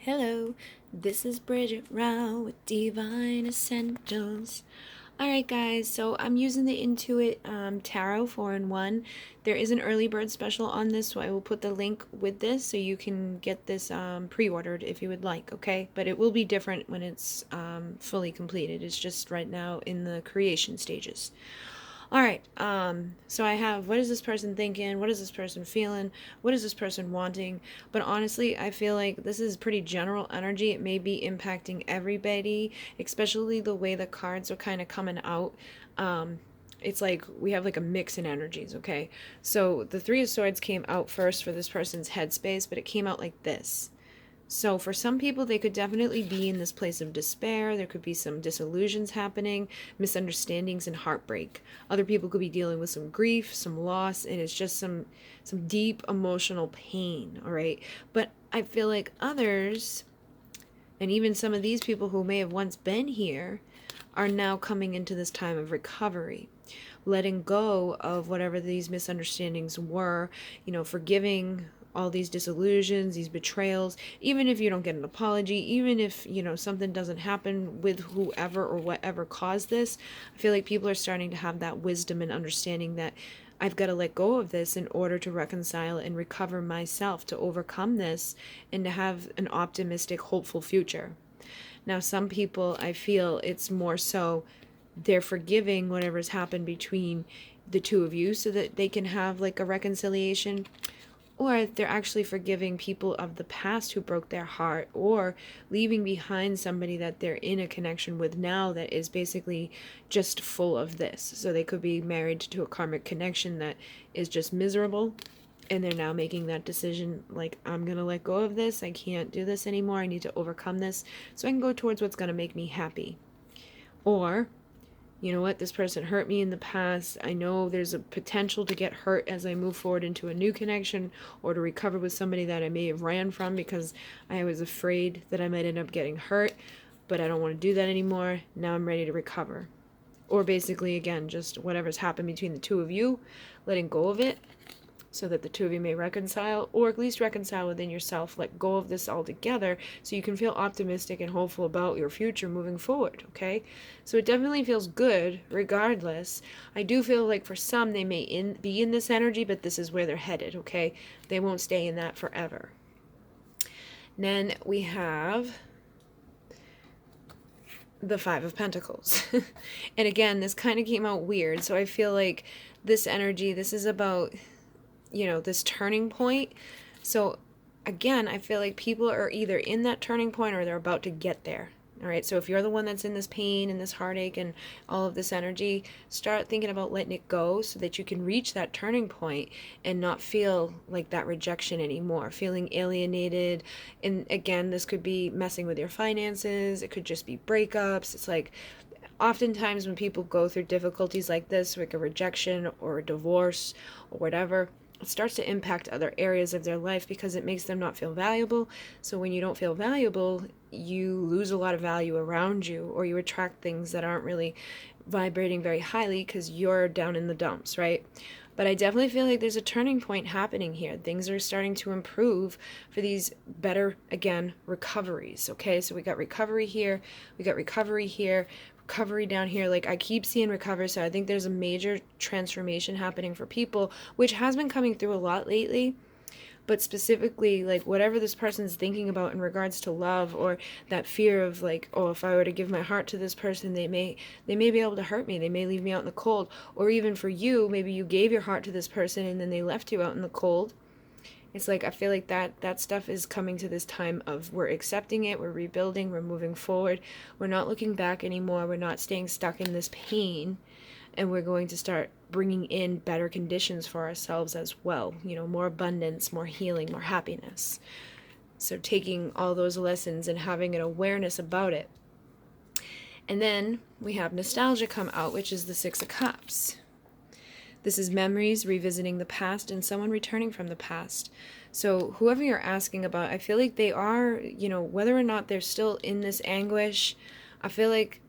Hello, this is Bridget Rau with Divine Essentials. Alright guys, so I'm using the In2it Tarot 4-in-1. There is an early bird special on this, so I will put the link with this so you can get this pre-ordered if you would like, okay? But it will be different when it's fully completed. It's just right now in the creation stages. All right, so I have, what is this person thinking? What is this person feeling? What is this person wanting? But honestly, I feel like this is pretty general energy. It may be impacting everybody, especially the way the cards are kind of coming out. It's like we have like a mix in energies, okay? So the Three of Swords came out first for this person's headspace, but it came out like this. So for some people, they could definitely be in this place of despair. There could be some disillusions happening, misunderstandings, and heartbreak. Other people could be dealing with some grief, some loss, and it's just some deep emotional pain, all right? But I feel like others, and even some of these people who may have once been here, are now coming into this time of recovery, letting go of whatever these misunderstandings were, forgiving all these disillusions, these betrayals, even if you don't get an apology, even if, something doesn't happen with whoever or whatever caused this. I feel like people are starting to have that wisdom and understanding that I've got to let go of this in order to reconcile and recover myself, to overcome this, and to have an optimistic, hopeful future. Now, some people, I feel it's more so they're forgiving whatever's happened between the two of you so that they can have like a reconciliation, or they're actually forgiving people of the past who broke their heart, or leaving behind somebody that they're in a connection with now that is basically just full of this. So they could be married to a karmic connection that is just miserable, and they're now making that decision like, I'm going to let go of this. I can't do this anymore. I need to overcome this so I can go towards what's going to make me happy. Or, you know what, this person hurt me in the past. I know there's a potential to get hurt as I move forward into a new connection, or to recover with somebody that I may have ran from because I was afraid that I might end up getting hurt, but I don't want to do that anymore. Now I'm ready to recover. Or basically, again, just whatever's happened between the two of you, letting go of it so that the two of you may reconcile, or at least reconcile within yourself, let go of this altogether so you can feel optimistic and hopeful about your future moving forward, okay? So it definitely feels good regardless. I do feel like for some they may be in this energy, but this is where they're headed, okay? They won't stay in that forever. And then we have the Five of Pentacles. And again, this kind of came out weird, so I feel like this energy, this is about, this turning point. So again, I feel like people are either in that turning point or they're about to get there. All right, so if you're the one that's in this pain and this heartache and all of this energy, start thinking about letting it go so that you can reach that turning point and not feel like that rejection anymore, feeling alienated. And again, this could be messing with your finances. It could just be breakups. It's like, oftentimes when people go through difficulties like this, like a rejection or a divorce or whatever, it starts to impact other areas of their life because it makes them not feel valuable. So when you don't feel valuable, you lose a lot of value around you, or you attract things that aren't really vibrating very highly because you're down in the dumps, right? But I definitely feel like there's a turning point happening here. Things are starting to improve for these better, again, recoveries, okay? So we got recovery here, we got recovery here, recovery down here. Like, I keep seeing recovery, so I think there's a major transformation happening for people, which has been coming through a lot lately. But specifically, like, whatever this person's thinking about in regards to love, or that fear of like, oh, if I were to give my heart to this person, they may be able to hurt me, they may leave me out in the cold. Or even for you, maybe you gave your heart to this person and then they left you out in the cold. It's like, I feel like that stuff is coming to this time of, we're accepting it, we're rebuilding, we're moving forward, we're not looking back anymore, we're not staying stuck in this pain, and we're going to start bringing in better conditions for ourselves as well. More abundance, more healing, more happiness. So taking all those lessons and having an awareness about it. And then we have nostalgia come out, which is the Six of Cups. This is memories, revisiting the past, and someone returning from the past. So whoever you're asking about, I feel like they are, whether or not they're still in this anguish, I feel like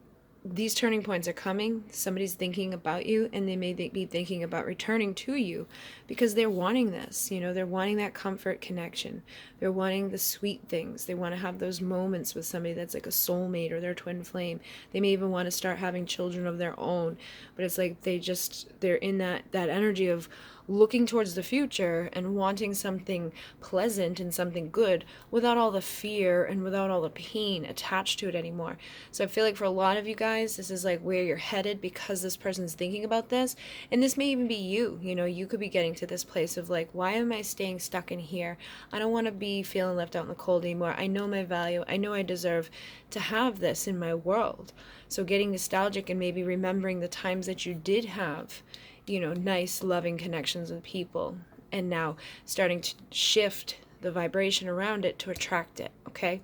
these turning points are coming. Somebody's thinking about you, and they may be thinking about returning to you because they're wanting this. You know, they're wanting that comfort connection. They're wanting the sweet things. They want to have those moments with somebody that's like a soulmate or their twin flame. They may even want to start having children of their own. But it's like they're in that energy of looking towards the future and wanting something pleasant and something good without all the fear and without all the pain attached to it anymore. So I feel like for a lot of you guys, this is like where you're headed because this person's thinking about this. And this may even be you. You know, you could be getting to this place of like, why am I staying stuck in here? I don't want to be feeling left out in the cold anymore. I know my value. I know I deserve to have this in my world. So getting nostalgic and maybe remembering the times that you did have, you know, nice, loving connections with people, and now starting to shift the vibration around it to attract it, okay?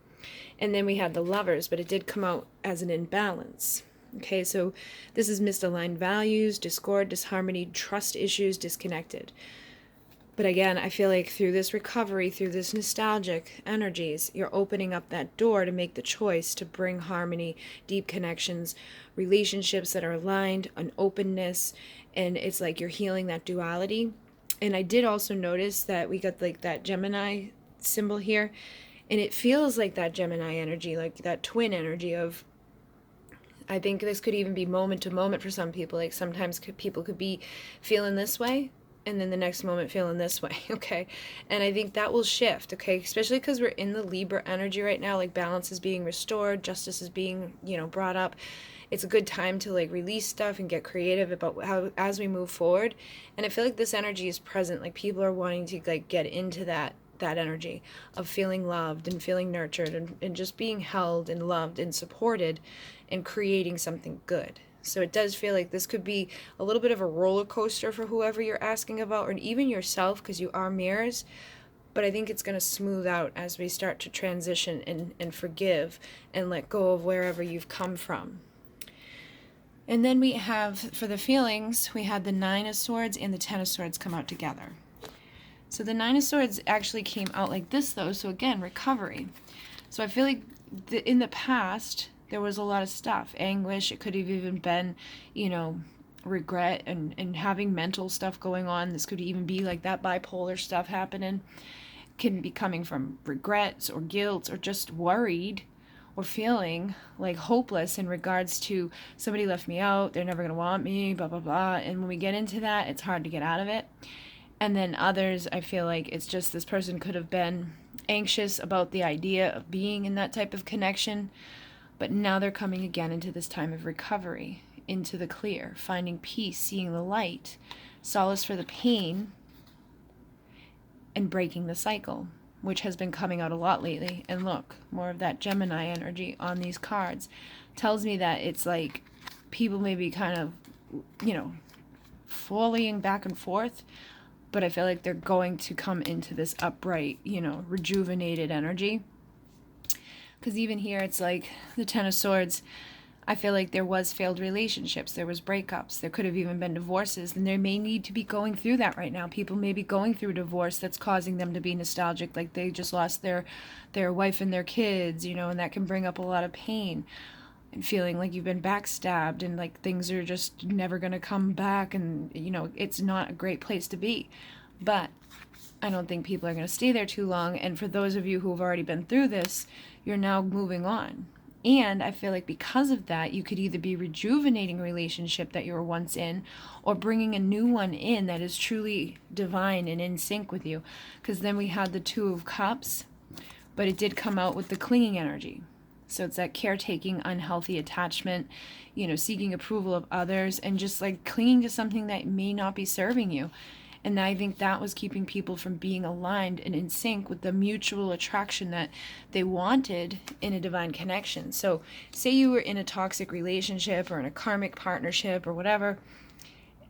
And then we had the Lovers, but it did come out as an imbalance, okay? So this is misaligned values, discord, disharmony, trust issues, disconnected. But again, I feel like through this recovery, through this nostalgic energies, you're opening up that door to make the choice to bring harmony, deep connections, relationships that are aligned, an openness, and it's like you're healing that duality. And I did also notice that we got like that Gemini symbol here, and it feels like that Gemini energy, like that twin energy of, I think this could even be moment to moment for some people. Like sometimes people could be feeling this way, and then the next moment feeling this way, okay? And I think that will shift, okay? Especially because we're in the Libra energy right now, like balance is being restored, justice is being, you know, brought up. It's a good time to like release stuff and get creative about how, as we move forward. And I feel like this energy is present, like people are wanting to like get into that energy of feeling loved and feeling nurtured and just being held and loved and supported and creating something good. So it does feel like this could be a little bit of a roller coaster for whoever you're asking about, or even yourself, because you are mirrors. But I think it's going to smooth out as we start to transition and forgive and let go of wherever you've come from. And then we have, for the feelings, we had the Nine of Swords and the Ten of Swords come out together. So the Nine of Swords actually came out like this, though. So again, recovery. So I feel like in the past, there was a lot of stuff. Anguish, it could have even been, you know, regret and having mental stuff going on. This could even be like that bipolar stuff happening. Can be coming from regrets or guilt or just worried or feeling like hopeless in regards to somebody left me out, they're never going to want me, blah, blah, blah. And when we get into that, it's hard to get out of it. And then others, I feel like it's just this person could have been anxious about the idea of being in that type of connection, but now they're coming again into this time of recovery, into the clear, finding peace, seeing the light, solace for the pain, and breaking the cycle, which has been coming out a lot lately. And look, more of that Gemini energy on these cards tells me that it's like people may be kind of, you know, volleying back and forth, but I feel like they're going to come into this upright, you know, rejuvenated energy. Because even here, it's like the Ten of Swords, I feel like there was failed relationships, there was breakups, there could have even been divorces, and they may need to be going through that right now. People may be going through a divorce that's causing them to be nostalgic, like they just lost their wife and their kids, you know, and that can bring up a lot of pain. And feeling like you've been backstabbed and like things are just never going to come back, and, you know, it's not a great place to be. But I don't think people are going to stay there too long, and for those of you who have already been through this, you're now moving on. And I feel like because of that, you could either be rejuvenating a relationship that you were once in, or bringing a new one in that is truly divine and in sync with you. Because then we had the Two of Cups, but it did come out with the clinging energy. So it's that caretaking, unhealthy attachment, you know, seeking approval of others, and just like clinging to something that may not be serving you. And I think that was keeping people from being aligned and in sync with the mutual attraction that they wanted in a divine connection. So say you were in a toxic relationship or in a karmic partnership or whatever,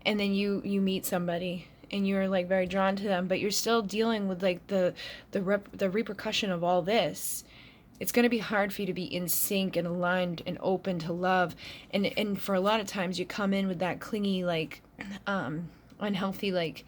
and then you meet somebody and you're like very drawn to them, but you're still dealing with like the repercussion of all this. It's going to be hard for you to be in sync and aligned and open to love. And for a lot of times you come in with that clingy, like, unhealthy, like,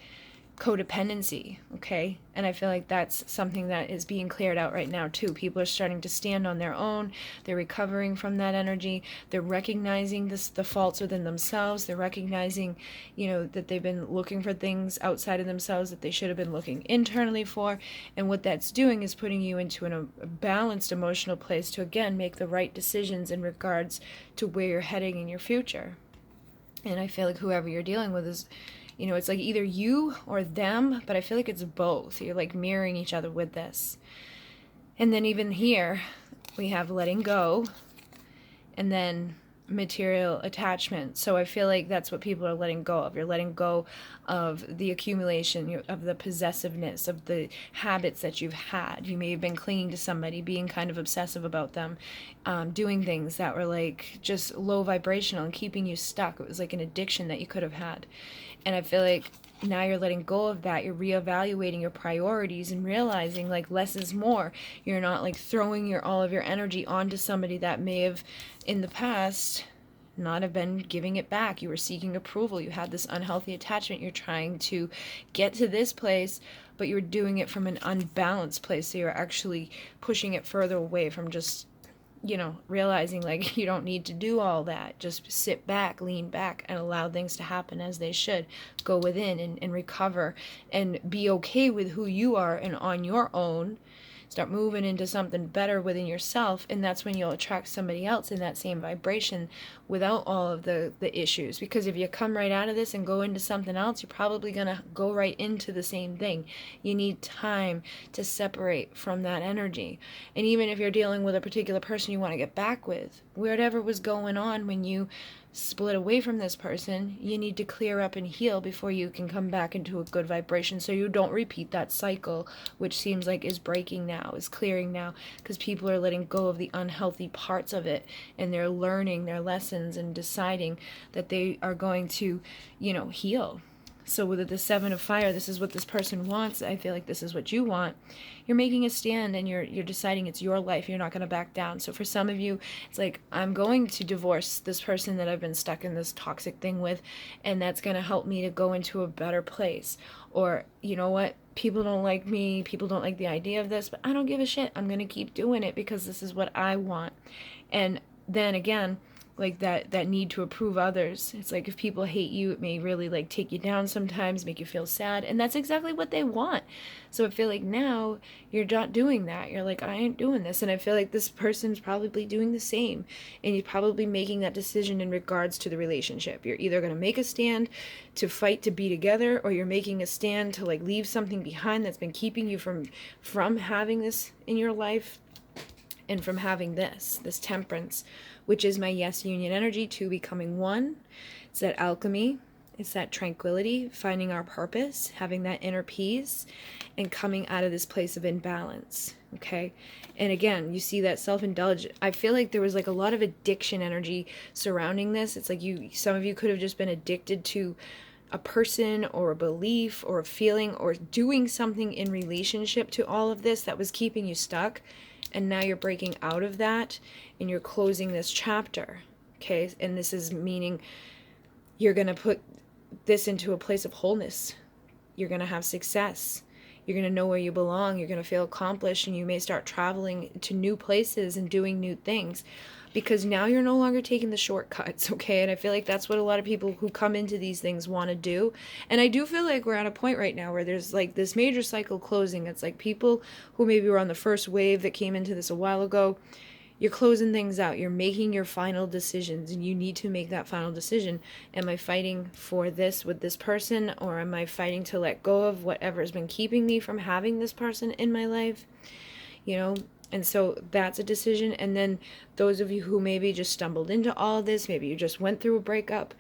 codependency, okay? And I feel like that's something that is being cleared out right now too. People are starting to stand on their own. They're recovering from that energy. They're recognizing the faults within themselves. They're recognizing, you know, that they've been looking for things outside of themselves that they should have been looking internally for. And what that's doing is putting you into a balanced emotional place to, again, make the right decisions in regards to where you're heading in your future. And I feel like whoever you're dealing with is, you know, it's like either you or them, but I feel like it's both. You're like mirroring each other with this. And then even here, we have letting go, and then material attachment. So I feel like that's what people are letting go of. You're letting go of the accumulation, of the possessiveness, of the habits that you've had. You may have been clinging to somebody, being kind of obsessive about them, doing things that were like just low vibrational and keeping you stuck. It was like an addiction that you could have had. And I feel like now you're letting go of that. You're reevaluating your priorities and realizing like less is more. You're not like throwing all of your energy onto somebody that may have in the past not have been giving it back. You were seeking approval. You had this unhealthy attachment. You're trying to get to this place, but you're doing it from an unbalanced place. So you're actually pushing it further away from just, you know, realizing like you don't need to do all that. Just sit back, lean back, and allow things to happen as they should. Go within and recover and be okay with who you are and on your own. Start moving into something better within yourself, and that's when you'll attract somebody else in that same vibration without all of the issues. Because if you come right out of this and go into something else, you're probably going to go right into the same thing. You need time to separate from that energy. And even if you're dealing with a particular person you want to get back with, whatever was going on when you split away from this person, you need to clear up and heal before you can come back into a good vibration, so you don't repeat that cycle, which seems like is breaking now, is clearing now, because people are letting go of the unhealthy parts of it, and they're learning their lessons and deciding that they are going to, you know, heal. So with the Seven of Fire, this is what this person wants. I feel like this is what you want. You're making a stand, and you're deciding it's your life. You're not going to back down. So for some of you, it's like, I'm going to divorce this person that I've been stuck in this toxic thing with, and that's going to help me to go into a better place. Or, you know what? People don't like me. People don't like the idea of this, but I don't give a shit. I'm going to keep doing it because this is what I want. And then again, like that need to approve others. It's like if people hate you, it may really like take you down sometimes, make you feel sad, and that's exactly what they want. So I feel like now you're not doing that. You're like, I ain't doing this. And I feel like this person's probably doing the same, and you're probably making that decision in regards to the relationship. You're either going to make a stand to fight to be together, or you're making a stand to like leave something behind that's been keeping you from having this in your life, and from having this temperance, which is my yes union energy, to becoming one. It's that alchemy, it's that tranquility, finding our purpose, having that inner peace, and coming out of this place of imbalance, okay? And again, you see that self-indulgence. I feel like there was like a lot of addiction energy surrounding this. It's like some of you could have just been addicted to a person or a belief or a feeling or doing something in relationship to all of this that was keeping you stuck. And now you're breaking out of that and you're closing this chapter, okay? And this is meaning you're going to put this into a place of wholeness. You're going to have success. You're going to know where you belong. You're going to feel accomplished, and you may start traveling to new places and doing new things, because now you're no longer taking the shortcuts, okay? And I feel like that's what a lot of people who come into these things want to do. And I do feel like we're at a point right now where there's like this major cycle closing. It's like people who maybe were on the first wave that came into this a while ago, you're closing things out. You're making your final decisions, and you need to make that final decision. Am I fighting for this with this person, or am I fighting to let go of whatever has been keeping me from having this person in my life? You know? And so that's a decision. And then those of you who maybe just stumbled into all of this, maybe you just went through a breakup,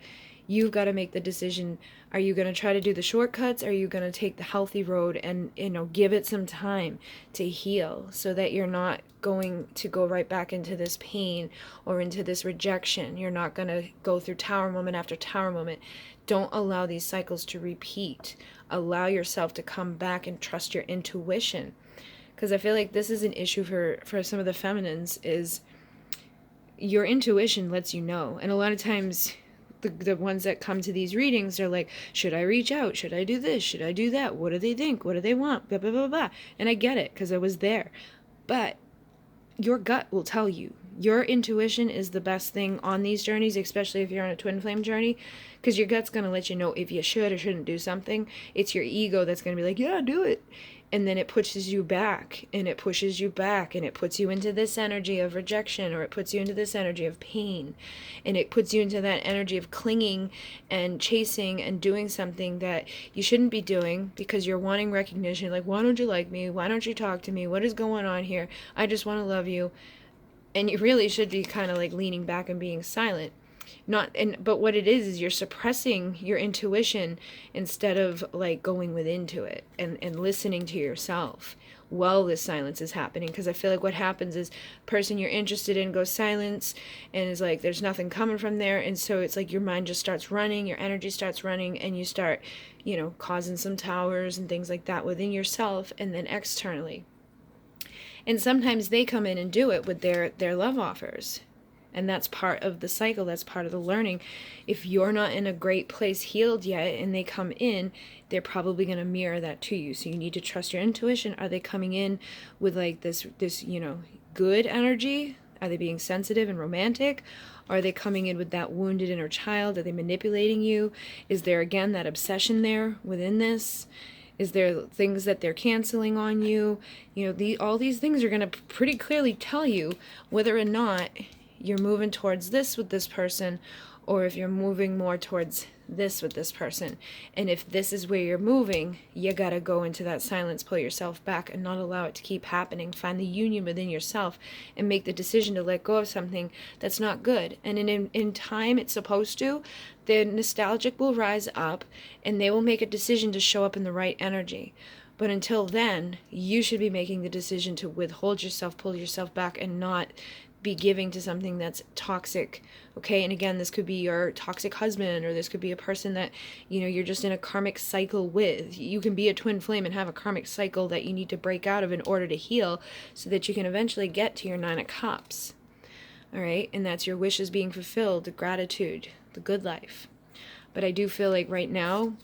you've got to make the decision. Are you going to try to do the shortcuts? Are you going to take the healthy road and, you know, give it some time to heal, so that you're not going to go right back into this pain or into this rejection? You're not going to go through tower moment after tower moment. Don't allow these cycles to repeat. Allow yourself to come back and trust your intuition. Because I feel like this is an issue for some of the feminines, is your intuition lets you know. And a lot of times the ones that come to these readings, they're like, should I reach out? Should I do this? Should I do that? What do they think? What do they want? Blah, blah, blah, blah. And I get it, because I was there. But your gut will tell you. Your intuition is the best thing on these journeys, especially if you're on a twin flame journey, because your gut's going to let you know if you should or shouldn't do something. It's your ego that's going to be like, yeah, do it. And then it pushes you back, and it pushes you back, and it puts you into this energy of rejection, or it puts you into this energy of pain, and it puts you into that energy of clinging and chasing and doing something that you shouldn't be doing because you're wanting recognition. Like, why don't you like me? Why don't you talk to me? What is going on here? I just want to love you. And you really should be kind of like leaning back and being silent. But what it is you're suppressing your intuition instead of like going within to it and listening to yourself while this silence is happening. Because I feel like what happens is person you're interested in goes silence and is like, there's nothing coming from there. And so it's like your mind just starts running, your energy starts running, and you start, causing some towers and things like that within yourself and then externally. And sometimes they come in and do it with their love offers. And that's part of the cycle. That's part of the learning. If you're not in a great place healed yet and they come in, they're probably going to mirror that to you. So you need to trust your intuition. Are they coming in with like this good energy? Are they being sensitive and romantic? Are they coming in with that wounded inner child? Are they manipulating you? Is there, again, that obsession there within this? Is there things that they're canceling on you? All these things are going to pretty clearly tell you whether or not you're moving towards this with this person, or if you're moving more towards this with this person. And if this is where you're moving, you gotta go into that silence, pull yourself back, and not allow it to keep happening. Find the union within yourself and make the decision to let go of something that's not good. And in time, it's supposed to. The nostalgic will rise up, and they will make a decision to show up in the right energy. But until then, you should be making the decision to withhold yourself, pull yourself back, and not be giving to something that's toxic. Okay, and again, this could be your toxic husband, or this could be a person that you're just in a karmic cycle with. You can be a twin flame and have a karmic cycle that you need to break out of in order to heal, so that you can eventually get to your 9 of Cups. All right, and that's your wishes being fulfilled, the gratitude, the good life. But I do feel like right now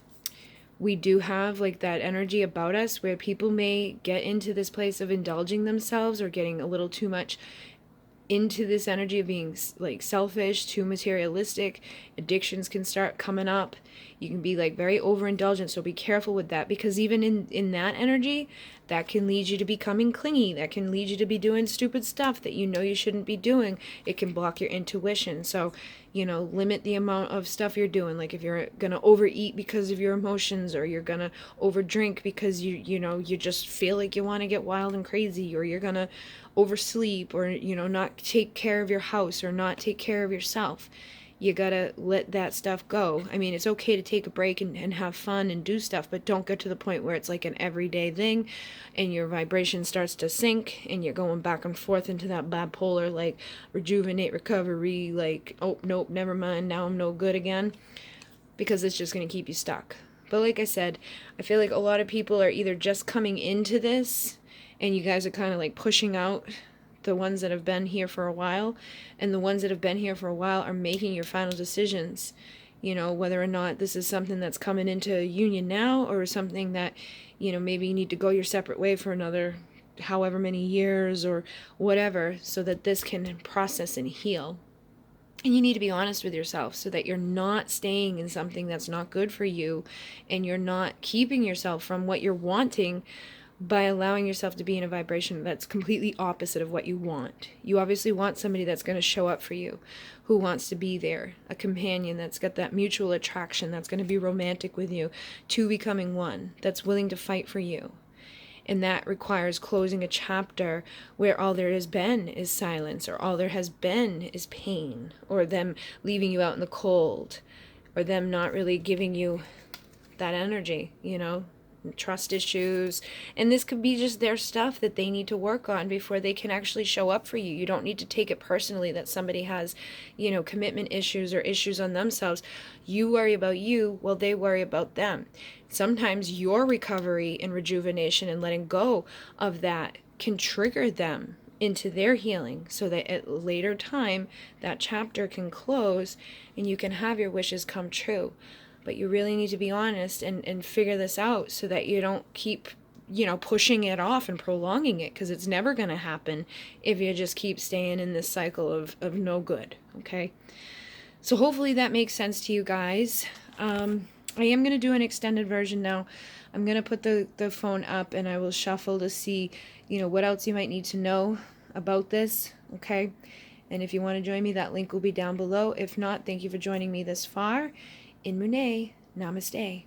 we do have like that energy about us where people may get into this place of indulging themselves or getting a little too much into this energy of being like selfish, too materialistic. Addictions can start coming up. You can be like very overindulgent, so be careful with that, because even in that energy, that can lead you to becoming clingy. That can lead you to be doing stupid stuff that you shouldn't be doing. It can block your intuition. So, limit the amount of stuff you're doing. Like if you're gonna overeat because of your emotions, or you're gonna overdrink because you just feel like you want to get wild and crazy, or you're gonna oversleep, or not take care of your house, or not take care of yourself. You gotta let that stuff go. I mean, it's okay to take a break and have fun and do stuff, but don't get to the point where it's like an everyday thing and your vibration starts to sink and you're going back and forth into that bipolar, like rejuvenate, recovery, like, oh, nope, never mind, now I'm no good again, because it's just gonna keep you stuck. But like I said, I feel like a lot of people are either just coming into this and you guys are kind of like pushing out the ones that have been here for a while, and the ones that have been here for a while are making your final decisions, whether or not this is something that's coming into union now, or something that, maybe you need to go your separate way for another however many years or whatever, so that this can process and heal. And you need to be honest with yourself so that you're not staying in something that's not good for you, and you're not keeping yourself from what you're wanting by allowing yourself to be in a vibration that's completely opposite of what you want. You obviously want somebody that's going to show up for you, who wants to be there, a companion that's got that mutual attraction, that's going to be romantic with you, two becoming one, that's willing to fight for you. And that requires closing a chapter where all there has been is silence, or all there has been is pain, or them leaving you out in the cold, or them not really giving you that energy, trust issues. And this could be just their stuff that they need to work on before they can actually show up for you. You don't need to take it personally that somebody has, commitment issues or issues on themselves. You worry about you while they worry about them. Sometimes your recovery and rejuvenation and letting go of that can trigger them into their healing, so that at a later time that chapter can close and you can have your wishes come true. But you really need to be honest and figure this out so that you don't keep, you know, pushing it off and prolonging it, because it's never going to happen if you just keep staying in this cycle of no good. Okay, so hopefully that makes sense to you guys. I am going to do an extended version now. I'm going to put the phone up and I will shuffle to see, you know, what else you might need to know about this. Okay, and if you want to join me, that link will be down below. If not, thank you for joining me this far. In Monet, namaste.